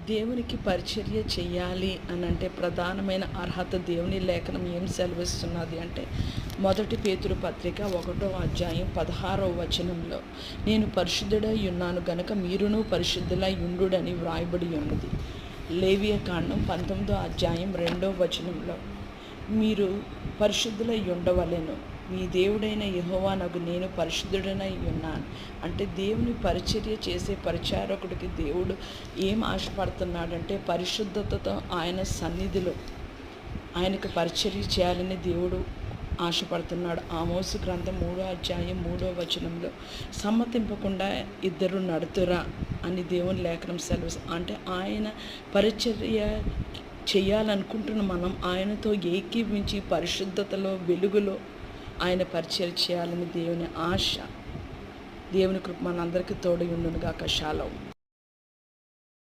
దేవునికి పరిచర్య చెయ్యాలి అని అంటే ప్రధానమైన అర్హత దేవుని లేఖనం ఏం సెలవిస్తున్నది అంటే మొదటి పేతురు పత్రిక 1వ అధ్యాయం 16వ వచనంలో నేను పరిశుద్ధుడై ఉన్నాను గనుక మీరును పరిశుద్ధులై ఉండుడని వ్రాయబడి ఉన్నది. లేవియ కాండం 19వ అధ్యాయం 2వ వచనంలో మీరు పరిశుద్ధులై ఉండవలెను, మీ దేవుడైన యెహోవానగు నేను పరిశుద్ధుడనై ఉన్నాను. అంటే దేవుని పరిచర్య చేసే పరిచారకుడికి దేవుడు ఏం ఆశపడుతున్నాడంటే పరిశుద్ధతతో ఆయన సన్నిధిలో ఆయనకు పరిచర్య చేయాలని దేవుడు ఆశపడుతున్నాడు. ఆమోసు గ్రంథం 3వ అధ్యాయం 3వ వచనంలో సమ్మతింపకుండా ఇద్దరు నడుతురా అని దేవుని లేఖనం సెలవు. అంటే ఆయన పరిచర్య చేయాలనుకుంటున్న మనం ఆయనతో ఏకీవించి పరిశుద్ధతలో వెలుగులో ఆయన పరిచర్య చేయాలని దేవుని ఆశ. దేవుని కృప మనందరికీ తోడై ఉండును గాక. షాలోమ్.